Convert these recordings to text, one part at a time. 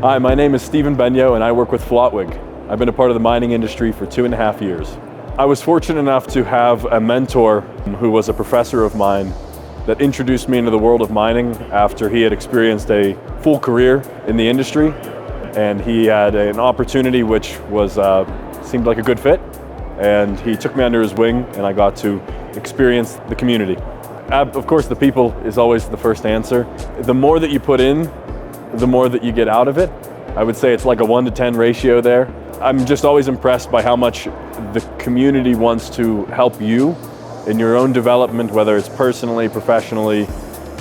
Hi, my name is Stephen Benyo and I work with Flottweg. I've been a part of the mining industry for 2.5 years. I was fortunate enough to have a mentor who was a professor of mine that introduced me into the world of mining after he had experienced a full career in the industry, and he had an opportunity which was seemed like a good fit, and he took me under his wing and I got to experience the community. Of course, the people is always the first answer. The more that you put in, the more that you get out of it. I would say it's like a 1-to-10 ratio there. I'm just always impressed by how much the community wants to help you in your own development, whether it's personally, professionally,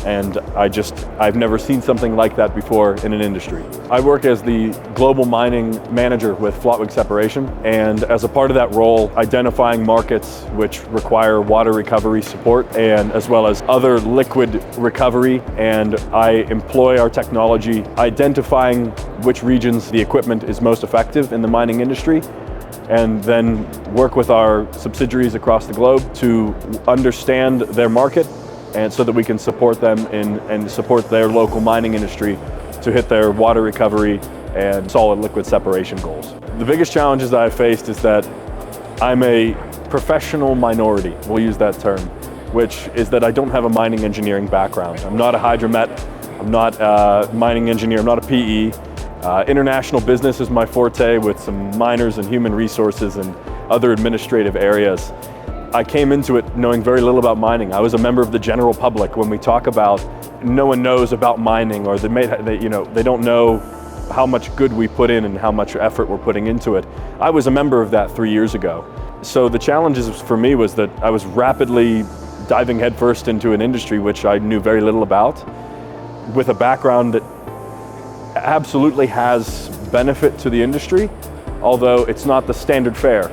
and I've never seen something like that before in an industry. I work as the global mining manager with Flottweg Separation, and as a part of that role, identifying markets which require water recovery support, and as well as other liquid recovery, and I employ our technology identifying which regions the equipment is most effective in the mining industry, and then work with our subsidiaries across the globe to understand their market, and so that we can support them and support their local mining industry to hit their water recovery and solid liquid separation goals. The biggest challenges that I've faced is that I'm a professional minority, we'll use that term, which is that I don't have a mining engineering background. I'm not a hydromet, I'm not a mining engineer, I'm not a PE. International business is my forte with some miners and human resources and other administrative areas. I came into it knowing very little about mining. I was a member of the general public. When we talk about no one knows about mining, or they don't know how much good we put in and how much effort we're putting into it. I was a member of that 3 years ago. So the challenges for me was that I was rapidly diving headfirst into an industry which I knew very little about, with a background that absolutely has benefit to the industry, although it's not the standard fare.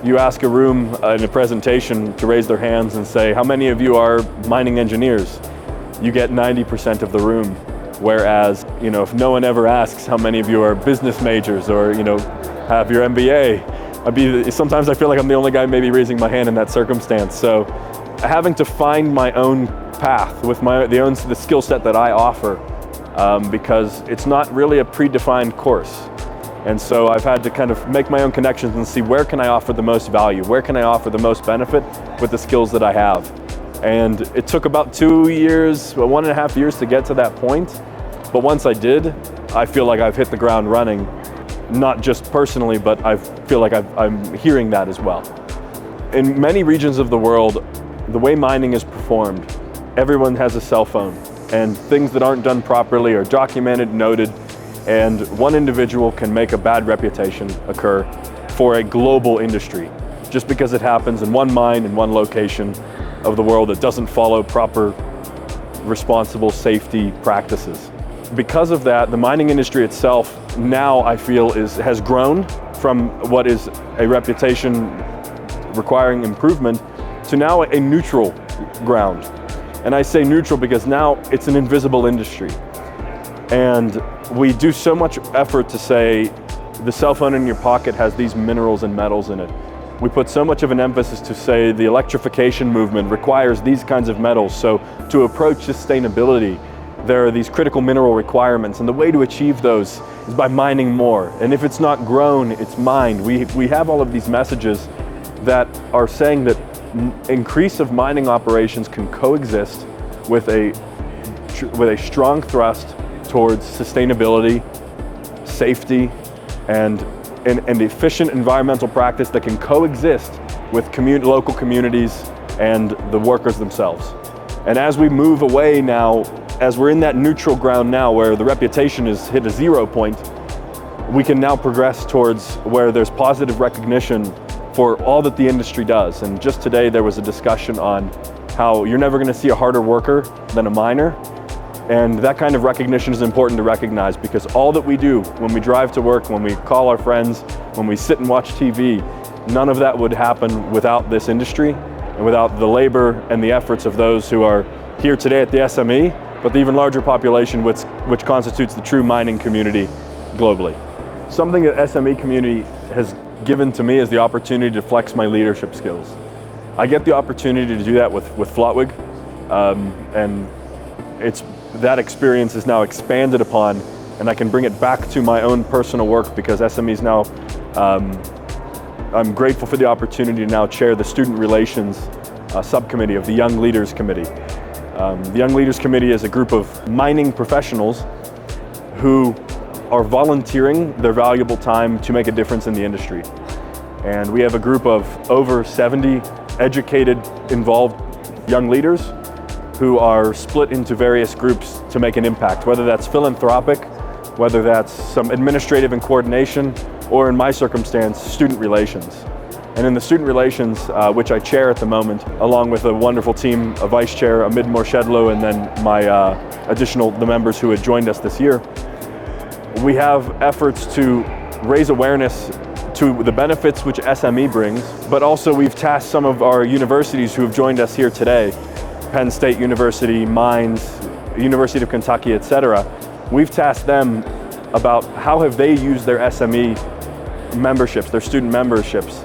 You ask a room in a presentation to raise their hands and say, how many of you are mining engineers? You get 90% of the room. Whereas, if no one ever asks how many of you are business majors or, have your MBA, sometimes I feel like I'm the only guy maybe raising my hand in that circumstance. So having to find my own path with the skill set that I offer, because it's not really a predefined course. And so I've had to kind of make my own connections and see where can I offer the most value, where can I offer the most benefit with the skills that I have. And it took about 2 years, 1.5 years to get to that point. But once I did, I feel like I've hit the ground running, not just personally, but I feel like I'm hearing that as well. In many regions of the world, the way mining is performed, everyone has a cell phone, and things that aren't done properly are documented, noted, and one individual can make a bad reputation occur for a global industry just because it happens in one mine in one location of the world that doesn't follow proper responsible safety practices. Because of that, the mining industry itself now I feel has grown from what is a reputation requiring improvement to now a neutral ground. And I say neutral because now it's an invisible industry. And we do so much effort to say the cell phone in your pocket has these minerals and metals in it. We put so much of an emphasis to say the electrification movement requires these kinds of metals. So to approach sustainability, there are these critical mineral requirements, and the way to achieve those is by mining more. And if it's not grown, it's mined. We have all of these messages that are saying that increase of mining operations can coexist with a strong thrust towards sustainability, safety, and efficient environmental practice that can coexist with local communities and the workers themselves. And as we move away now, as we're in that neutral ground now where the reputation is hit a 0 point, we can now progress towards where there's positive recognition for all that the industry does. And just today there was a discussion on how you're never going to see a harder worker than a miner. And that kind of recognition is important to recognize, because all that we do when we drive to work, when we call our friends, when we sit and watch TV, none of that would happen without this industry and without the labor and the efforts of those who are here today at the SME, but the even larger population which constitutes the true mining community globally. Something that SME community has given to me is the opportunity to flex my leadership skills. I get the opportunity to do that with Flottweg, and that experience is now expanded upon and I can bring it back to my own personal work, because SMEs now, I'm grateful for the opportunity to now chair the Student Relations Subcommittee of the Young Leaders Committee. The Young Leaders Committee is a group of mining professionals who are volunteering their valuable time to make a difference in the industry. And we have a group of over 70 educated, involved young leaders who are split into various groups to make an impact, whether that's philanthropic, whether that's some administrative and coordination, or in my circumstance, student relations. And in the student relations, which I chair at the moment, along with a wonderful team, a vice chair, Amid Morshedlo, and then my the members who had joined us this year, we have efforts to raise awareness to the benefits which SME brings, but also we've tasked some of our universities who have joined us here today, Penn State University, Mines, University of Kentucky, etc. We've tasked them about how have they used their SME memberships, their student memberships,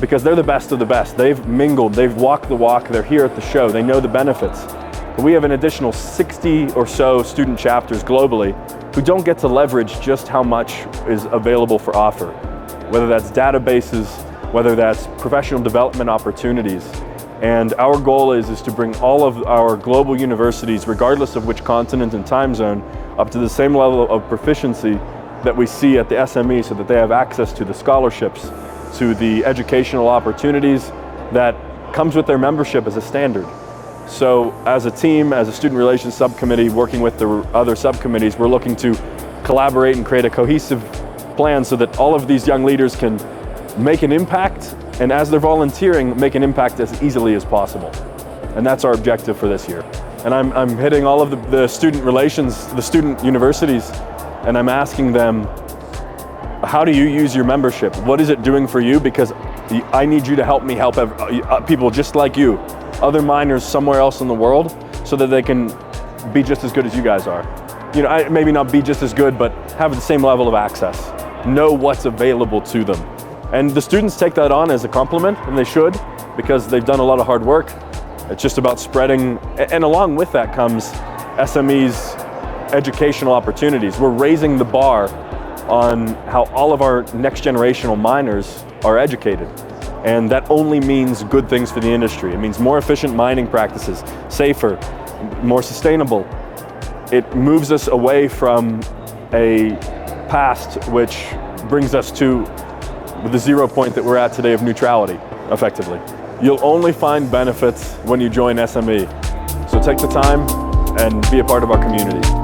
because they're the best of the best. They've mingled, they've walked the walk, they're here at the show, they know the benefits. But we have an additional 60 or so student chapters globally who don't get to leverage just how much is available for offer, whether that's databases, whether that's professional development opportunities. And our goal is to bring all of our global universities, regardless of which continent and time zone, up to the same level of proficiency that we see at the SME, so that they have access to the scholarships, to the educational opportunities that comes with their membership as a standard. So as a team, as a student relations subcommittee, working with the other subcommittees, we're looking to collaborate and create a cohesive plan so that all of these young leaders can make an impact, and as they're volunteering, make an impact as easily as possible. And that's our objective for this year. And I'm hitting all of the student relations, the student universities, and I'm asking them, how do you use your membership? What is it doing for you? Because I need you to help me help people just like you, other miners somewhere else in the world, so that they can be just as good as you guys are. You know, maybe not be just as good, but have the same level of access. Know what's available to them. And the students take that on as a compliment, and they should, because they've done a lot of hard work. It's just about spreading, and along with that comes SMEs' educational opportunities. We're raising the bar on how all of our next generational miners are educated. And that only means good things for the industry. It means more efficient mining practices, safer, more sustainable. It moves us away from a past which brings us to the 0 point that we're at today of neutrality, effectively. You'll only find benefits when you join SME. So take the time and be a part of our community.